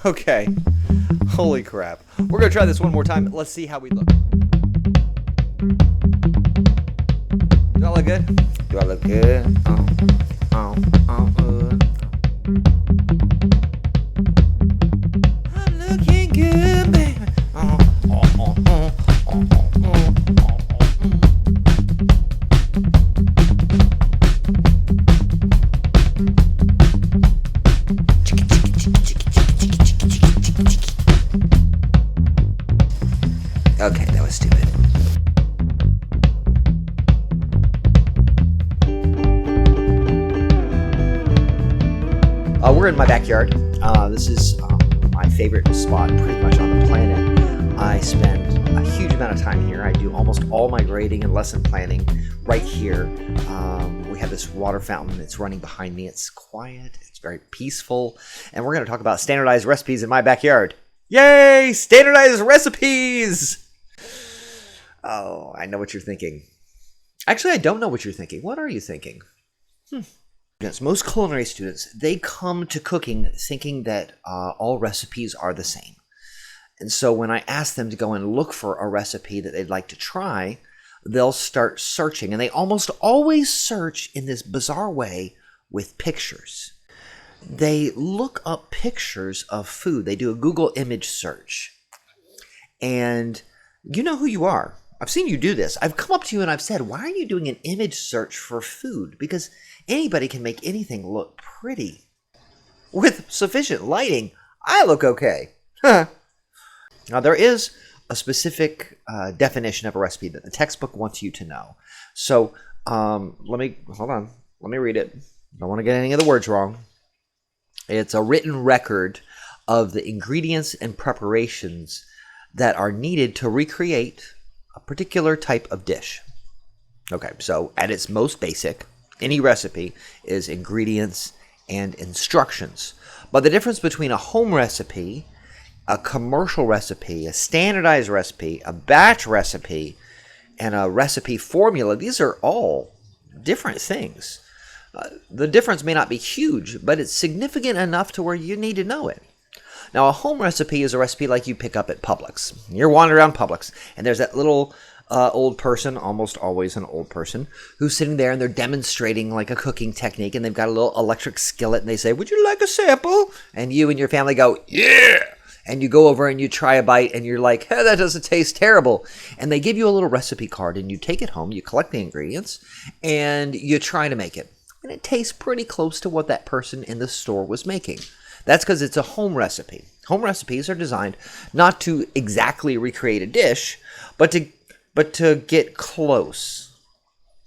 Okay. Holy crap. We're going to try this one more time. Let's see how we look. Do I look good? Do I look good? I'm looking good, baby. Okay, that was stupid. We're in my backyard. This is my favorite spot pretty much on the planet. I spend a huge amount of time here. I do almost all my grading and lesson planning right here. We have this water fountain that's running behind me. It's quiet. It's very peaceful. And we're going to talk about standardized recipes in my backyard. Yay! Standardized recipes! Oh, I know what you're thinking. Actually, I don't know what you're thinking. What are you thinking? Most culinary students, they come to cooking thinking that all recipes are the same. And so when I ask them to go and look for a recipe that they'd like to try, they'll start searching. And they almost always search in this bizarre way with pictures. They look up pictures of food. They do a Google image search. And you know who you are. I've seen you do this. I've come up to you and I've said, why are you doing an image search for food? Because anybody can make anything look pretty. With sufficient lighting, I look okay. Now, there is a specific definition of a recipe that the textbook wants you to know. So, let me read it. I don't want to get any of the words wrong. It's a written record of the ingredients and preparations that are needed to recreate a particular type of dish. Okay, so at its most basic, any recipe is ingredients and instructions. But the difference between a home recipe, a commercial recipe, a standardized recipe, a batch recipe, and a recipe formula, these are all different things. The difference may not be huge, but it's significant enough to where you need to know it. Now, a home recipe is a recipe like you pick up at Publix. You're wandering around Publix, and there's that little old person, almost always an old person, who's sitting there and they're demonstrating like a cooking technique, and they've got a little electric skillet, and they say, "Would you like a sample?" And you and your family go, "Yeah!" And you go over and you try a bite, and you're like, "Hey, that doesn't taste terrible." And they give you a little recipe card, and you take it home, you collect the ingredients, and you try to make it. And it tastes pretty close to what that person in the store was making. That's because it's a home recipe. Home recipes are designed not to exactly recreate a dish, but to get close.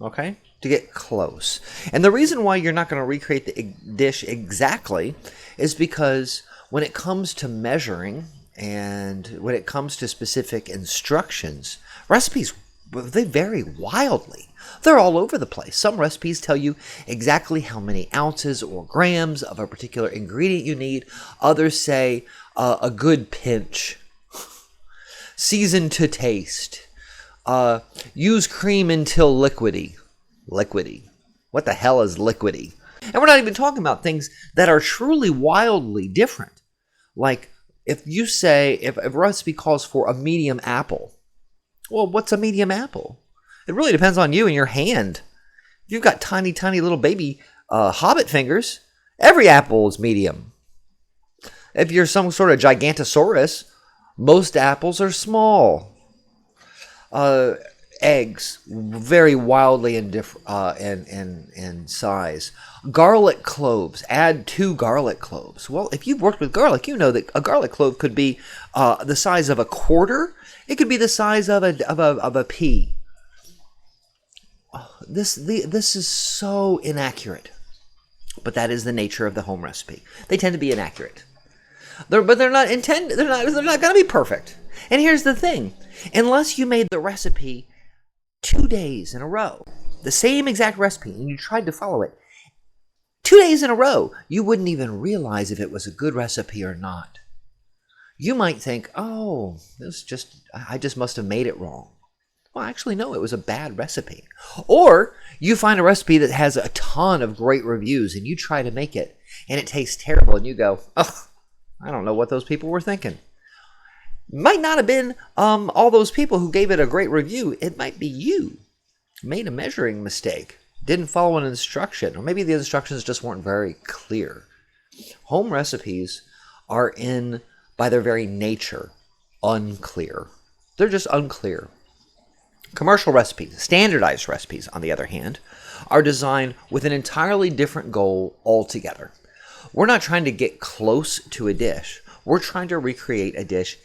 Okay? To get close. And the reason why you're not going to recreate the dish exactly is because when it comes to measuring and when it comes to specific instructions, recipes, they vary wildly. They're all over the place. Some recipes tell you exactly how many ounces or grams of a particular ingredient you need. Others say a good pinch. Season to taste. Use cream until liquidy. Liquidy. What the hell is liquidy? And we're not even talking about things that are truly wildly different. Like if you say, if a recipe calls for a medium apple, well, what's a medium apple? It really depends on you and your hand. If you've got tiny, tiny little baby hobbit fingers, every apple is medium. If you're some sort of gigantosaurus, most apples are small. Eggs, very wildly in size. Garlic cloves, add 2 garlic cloves. Well, if you've worked with garlic, you know that a garlic clove could be the size of a quarter. It could be the size of a pea. This is so inaccurate, but that is the nature of the home recipe. They tend to be inaccurate, but they're not going to be perfect. And here's the thing: unless you made the recipe 2 days in a row, the same exact recipe, and you tried to follow it 2 days in a row, you wouldn't even realize if it was a good recipe or not. You might think, "Oh, I just must have made it wrong." Well, actually, no, it was a bad recipe. Or you find a recipe that has a ton of great reviews and you try to make it and it tastes terrible and you go, ugh, I don't know what those people were thinking. Might not have been all those people who gave it a great review. It might be you made a measuring mistake, didn't follow an instruction, or maybe the instructions just weren't very clear. Home recipes are by their very nature, unclear. They're just unclear. Commercial recipes, standardized recipes, on the other hand, are designed with an entirely different goal altogether. We're not trying to get close to a dish. We're trying to recreate a dish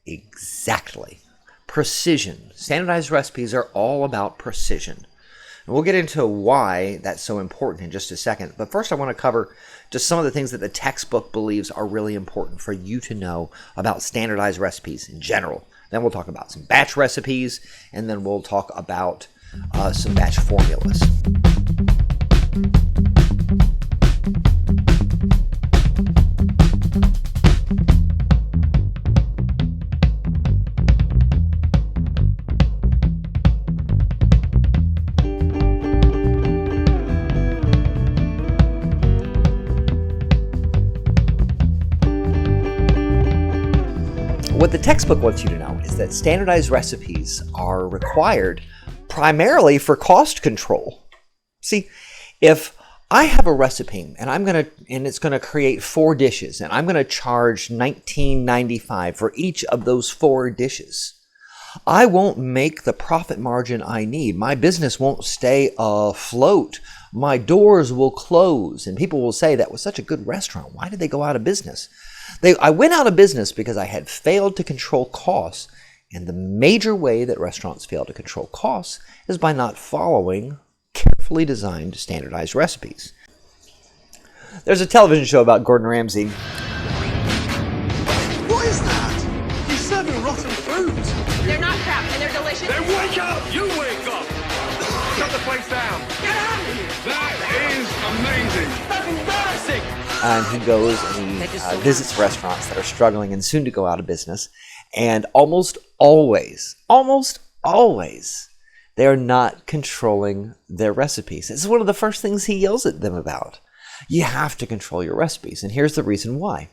exactly. Precision. Standardized recipes are all about precision. And we'll get into why that's so important in just a second. But first I want to cover just some of the things that the textbook believes are really important for you to know about standardized recipes in general. Then we'll talk about some batch recipes, and then we'll talk about some batch formulas. What the textbook wants you to know is that standardized recipes are required primarily for cost control. See, if I have a recipe and it's going to create 4 dishes and I'm going to charge $19.95 for each of those 4 dishes, I won't make the profit margin I need. My business won't stay afloat. My doors will close and people will say, that was such a good restaurant. Why did they go out of business? I went out of business because I had failed to control costs, and the major way that restaurants fail to control costs is by not following carefully designed standardized recipes. There's a television show about Gordon Ramsay. What is that? He's serving rotten fruit. They're not crap, and they're delicious. Then wake up! You wake up! Shut the place down. Get out of here! That is amazing. That's embarrassing. And he goes and he visits restaurants that are struggling and soon to go out of business. And almost always, they are not controlling their recipes. It's one of the first things he yells at them about. You have to control your recipes. And here's the reason why.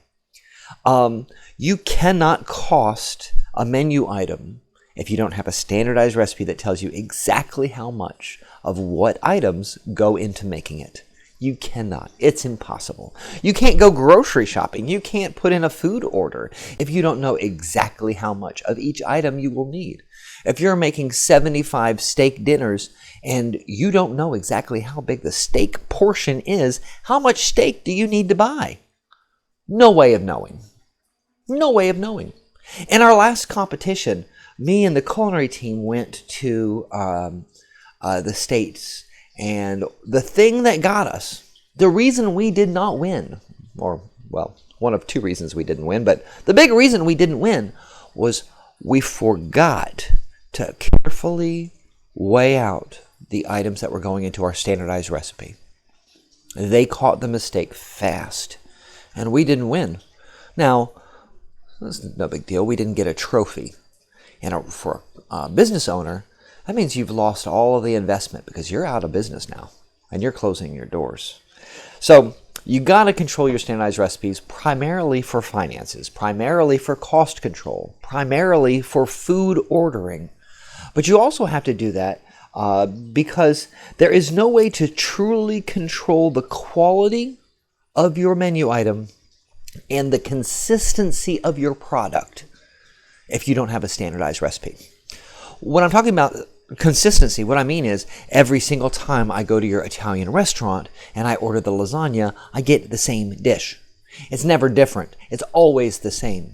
You cannot cost a menu item if you don't have a standardized recipe that tells you exactly how much of what items go into making it. You cannot. It's impossible. You can't go grocery shopping. You can't put in a food order if you don't know exactly how much of each item you will need. If you're making 75 steak dinners and you don't know exactly how big the steak portion is, how much steak do you need to buy? No way of knowing. No way of knowing. In our last competition, me and the culinary team went to the States. And the thing that got us, the reason we did not win, or, well, one of 2 reasons we didn't win, but the big reason we didn't win was we forgot to carefully weigh out the items that were going into our standardized recipe. They caught the mistake fast, and we didn't win. Now, that's no big deal. We didn't get a trophy. And for a business owner, that means you've lost all of the investment because you're out of business now and you're closing your doors. So you got to control your standardized recipes primarily for finances, primarily for cost control, primarily for food ordering. But you also have to do that because there is no way to truly control the quality of your menu item and the consistency of your product if you don't have a standardized recipe. When I'm talking about consistency, what I mean is every single time I go to your Italian restaurant and I order the lasagna, I get the same dish. It's never different. It's always the same.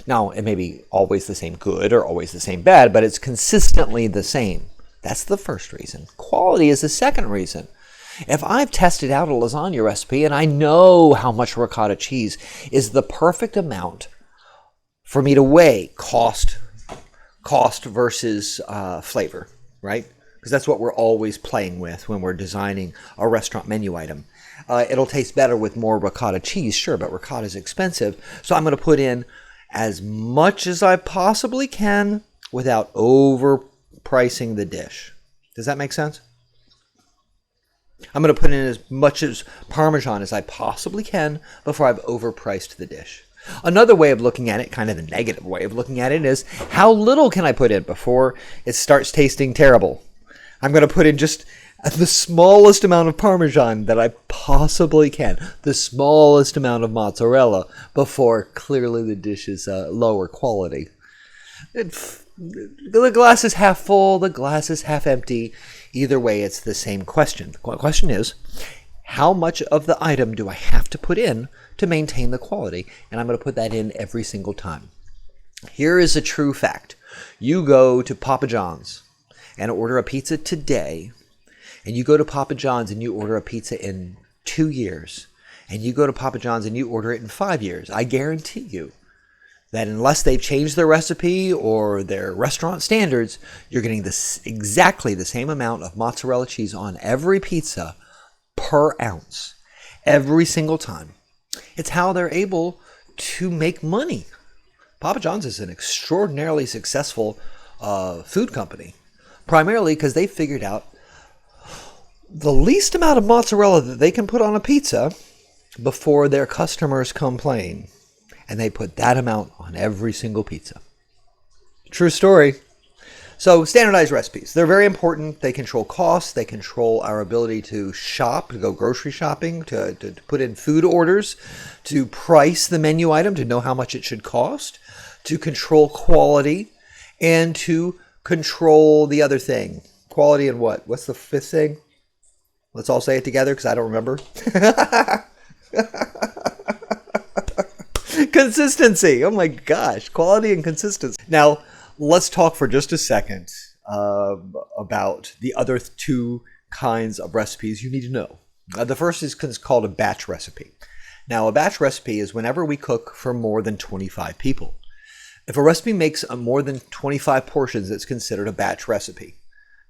Now, it may be always the same good or always the same bad, but it's consistently the same. That's the first reason. Quality is the second reason. If I've tested out a lasagna recipe and I know how much ricotta cheese is the perfect amount for me to weigh cost versus flavor, right? Because that's what we're always playing with when we're designing a restaurant menu item. It'll taste better with more ricotta cheese, sure, but ricotta is expensive. So I'm going to put in as much as I possibly can without overpricing the dish. Does that make sense? I'm going to put in as much as Parmesan as I possibly can before I've overpriced the dish. Another way of looking at it, kind of the negative way of looking at it, is how little can I put in before it starts tasting terrible? I'm going to put in just the smallest amount of Parmesan that I possibly can, the smallest amount of mozzarella before clearly the dish is lower quality. The glass is half full, the glass is half empty. Either way, it's the same question. The question is, how much of the item do I have to put in to maintain the quality? And I'm going to put that in every single time. Here is a true fact. You go to Papa John's and order a pizza today, and you go to Papa John's and you order a pizza in 2 years, and you go to Papa John's and you order it in 5 years, I guarantee you that unless they've changed their recipe or their restaurant standards, you're getting exactly the same amount of mozzarella cheese on every pizza per ounce every single time. It's how they're able to make money. Papa John's is an extraordinarily successful food company, primarily because they figured out the least amount of mozzarella that they can put on a pizza before their customers complain. And they put that amount on every single pizza. True story. So standardized recipes, they're very important. They control costs. They control our ability to shop, to go grocery shopping, to put in food orders, to price the menu item, to know how much it should cost, to control quality, and to control the other thing. Quality and what? What's the fifth thing? Let's all say it together because I don't remember. Consistency. Oh my gosh. Quality and consistency. Now, let's talk for just a second about the other two kinds of recipes you need to know. The first is called a batch recipe. Now, a batch recipe is whenever we cook for more than 25 people. If a recipe makes more than 25 portions, it's considered a batch recipe.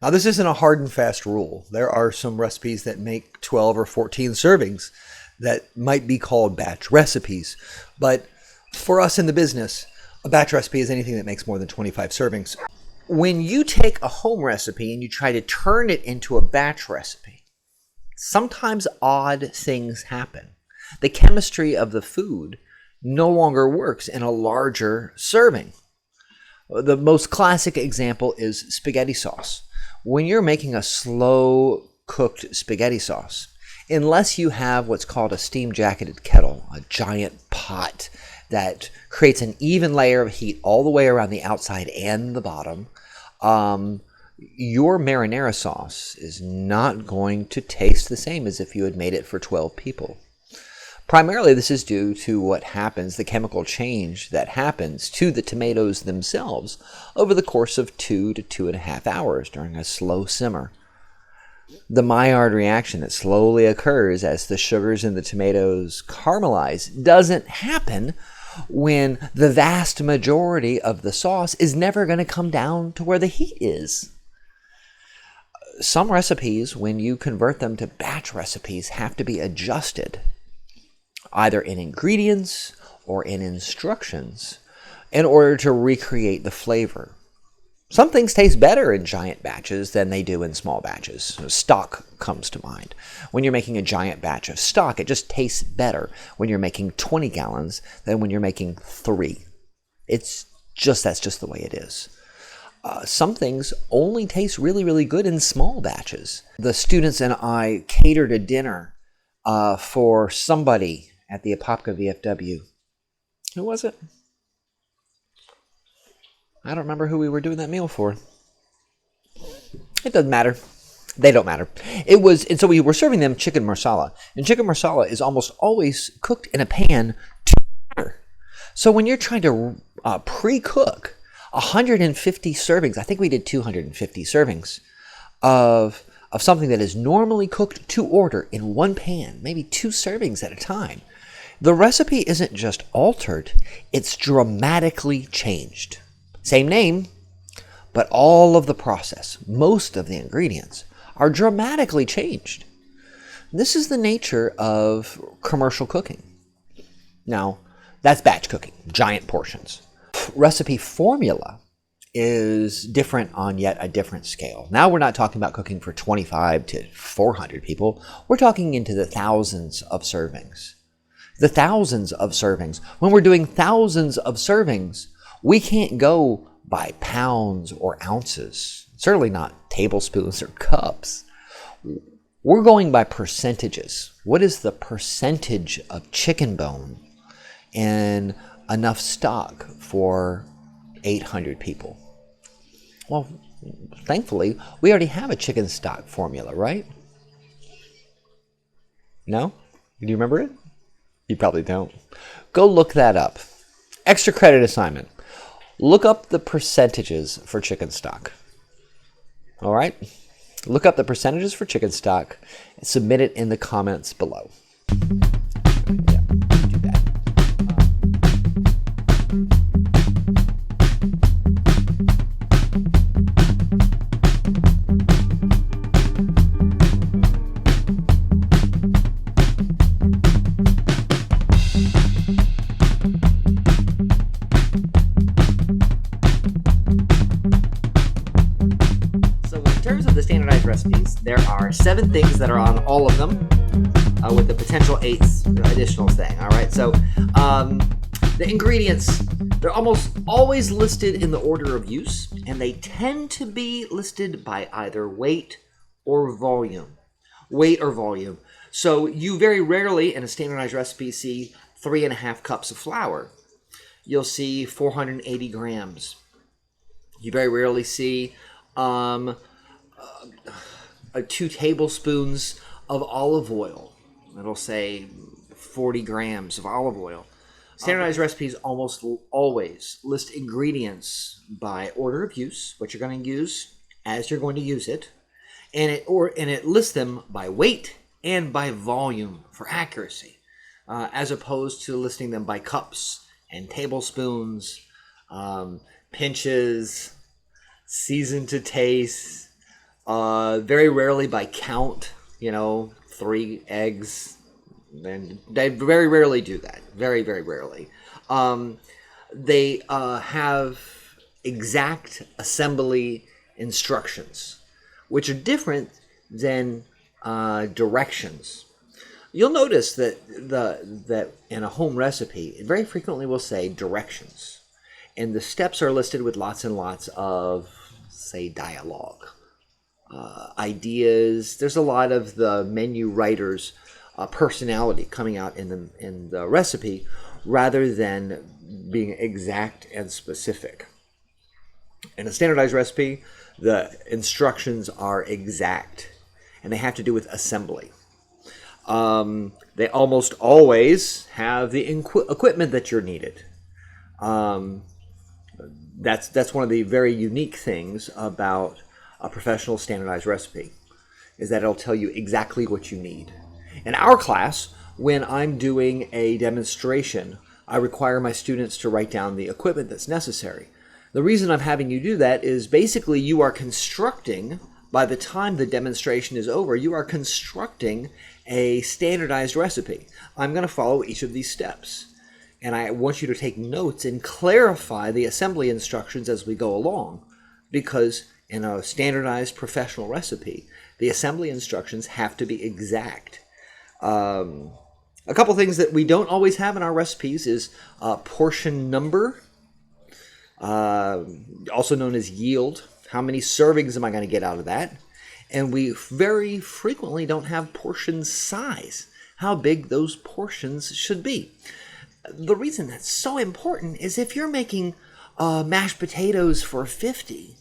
Now, this isn't a hard and fast rule. There are some recipes that make 12 or 14 servings that might be called batch recipes. But for us in the business, a batch recipe is anything that makes more than 25 servings. When you take a home recipe and you try to turn it into a batch recipe, sometimes odd things happen. The chemistry of the food no longer works in a larger serving. The most classic example is spaghetti sauce. When you're making a slow cooked spaghetti sauce, unless you have what's called a steam jacketed kettle, a giant pot that creates an even layer of heat all the way around the outside and the bottom, your marinara sauce is not going to taste the same as if you had made it for 12 people. Primarily, this is due to what happens, the chemical change that happens to the tomatoes themselves over the course of 2 to 2.5 hours during a slow simmer. The Maillard reaction that slowly occurs as the sugars in the tomatoes caramelize doesn't happen when the vast majority of the sauce is never going to come down to where the heat is. Some recipes, when you convert them to batch recipes, have to be adjusted, either in ingredients or in instructions, in order to recreate the flavor. Some things taste better in giant batches than they do in small batches. Stock comes to mind. When you're making a giant batch of stock, it just tastes better when you're making 20 gallons than when you're making 3. That's just the way it is. Some things only taste really, really good in small batches. The students and I catered a dinner for somebody at the Apopka VFW. Who was it? I don't remember who we were doing that meal for. It doesn't matter. They don't matter. And so we were serving them chicken marsala. And chicken marsala is almost always cooked in a pan to batter. So when you're trying to pre-cook 150 servings, I think we did 250 servings of something that is normally cooked to order in one pan, maybe 2 servings at a time. The recipe isn't just altered, it's dramatically changed. Same name, but all of the process, most of the ingredients, are dramatically changed. This is the nature of commercial cooking. Now, that's batch cooking, giant portions. Recipe formula is different on yet a different scale. Now we're not talking about cooking for 25 to 400 people. We're talking into the thousands of servings. The thousands of servings. When we're doing thousands of servings, we can't go by pounds or ounces. Certainly not tablespoons or cups. We're going by percentages. What is the percentage of chicken bone in enough stock for 800 people? Well, thankfully, we already have a chicken stock formula, right? No? Do you remember it? You probably don't. Go look that up. Extra credit assignment. Look up the percentages for chicken stock. All right? Look up the percentages for chicken stock and submit it in the comments below. Yeah, do that. Standardized recipes, there are 7 things that are on all of them, with the potential 8th additional thing. All right, so the ingredients, they're almost always listed in the order of use, and they tend to be listed by either weight or volume. So you very rarely in a standardized recipe see 3.5 cups of flour. You'll see 480 grams. You very rarely see 2 tablespoons of olive oil. It'll say 40 grams of olive oil. Standardized recipes almost always list ingredients by order of use, what you're going to use as you're going to use it, and it lists them by weight and by volume for accuracy, as opposed to listing them by cups and tablespoons, pinches, seasoned to taste. Very rarely by count, 3 eggs, and they very rarely do that. Very, very rarely. They have exact assembly instructions, which are different than directions. You'll notice that in a home recipe, it very frequently will say directions, and the steps are listed with lots and lots of, say, dialogue. Ideas. There's a lot of the menu writer's personality coming out in the recipe, rather than being exact and specific. In a standardized recipe, the instructions are exact, and they have to do with assembly. They almost always have the equipment that you're needed. That's one of the very unique things about a professional standardized recipe, is that it'll tell you exactly what you need. In our class, when I'm doing a demonstration, I require my students to write down the equipment that's necessary. The reason I'm having you do that is basically you are constructing, by the time the demonstration is over, you are constructing a standardized recipe. I'm going to follow each of these steps, and I want you to take notes and clarify the assembly instructions as we go along, because in a standardized professional recipe, the assembly instructions have to be exact. A couple things that we don't always have in our recipes is portion number, also known as yield. How many servings am I going to get out of that? And we very frequently don't have portion size, how big those portions should be. The reason that's so important is if you're making mashed potatoes for 50,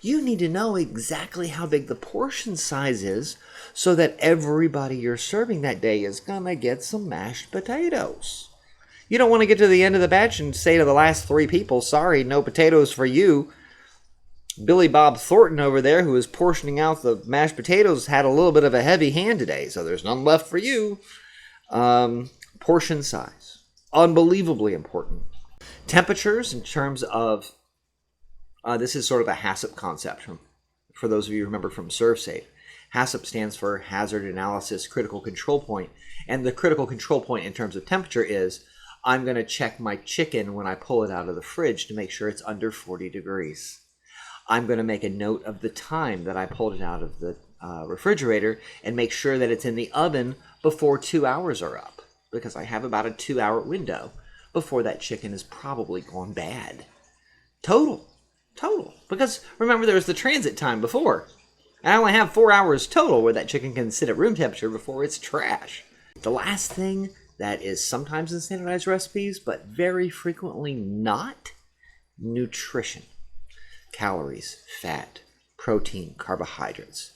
you need to know exactly how big the portion size is so that everybody you're serving that day is going to get some mashed potatoes. You don't want to get to the end of the batch and say to the last 3 people, sorry, no potatoes for you. Billy Bob Thornton over there, who is portioning out the mashed potatoes, had a little bit of a heavy hand today, so there's none left for you. Portion size. Unbelievably important. Temperatures in terms of this is sort of a HACCP concept for those of you who remember from ServSafe. HACCP stands for Hazard Analysis Critical Control Point. And the critical control point in terms of temperature is I'm going to check my chicken when I pull it out of the fridge to make sure it's under 40 degrees. I'm going to make a note of the time that I pulled it out of the refrigerator and make sure that it's in the oven before 2 hours are up, because I have about a 2-hour window before that chicken is probably gone bad. Total. Because remember, there was the transit time before. And I only have 4 hours total where that chicken can sit at room temperature before it's trash. The last thing that is sometimes in standardized recipes, but very frequently not, nutrition. Calories, fat, protein, carbohydrates.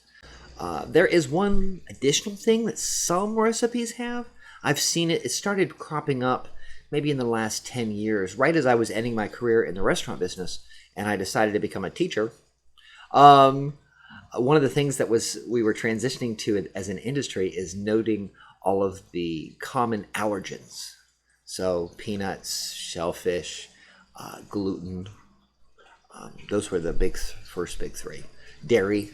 There is one additional thing that some recipes have. I've seen it. It started cropping up maybe in the last 10 years, right as I was ending my career in the restaurant business, and I decided to become a teacher. One of the things that we were transitioning to as an industry is noting all of the common allergens. So peanuts, shellfish, gluten. Those were the first big three. Dairy.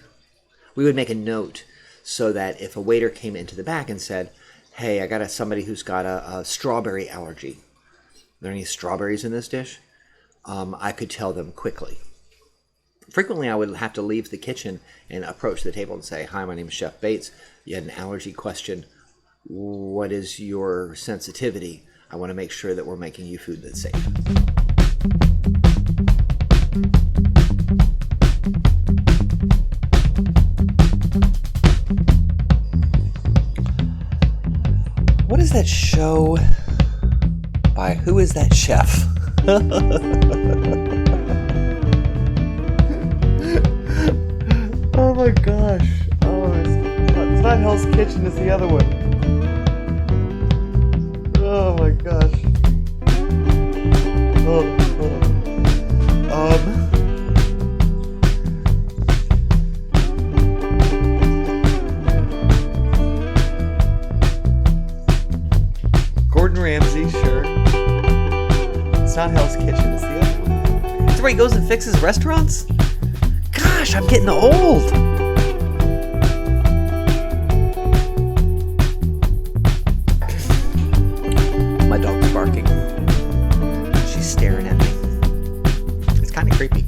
We would make a note so that if a waiter came into the back and said, hey, I got somebody who's got a strawberry allergy. Are there any strawberries in this dish? I could tell them quickly. Frequently, I would have to leave the kitchen and approach the table and say, hi, my name is Chef Bates. You had an allergy question. What is your sensitivity? I want to make sure that we're making you food that's safe. What is that show by Who Is That Chef? Oh my gosh. Oh, it's not Hell's Kitchen, it's the other one. Oh my gosh. Gordon Ramsay, sure. It's not Hell's Kitchen, it's the other one. It's where he goes and fixes restaurants? Gosh, I'm getting old. My dog's barking. She's staring at me. It's kind of creepy.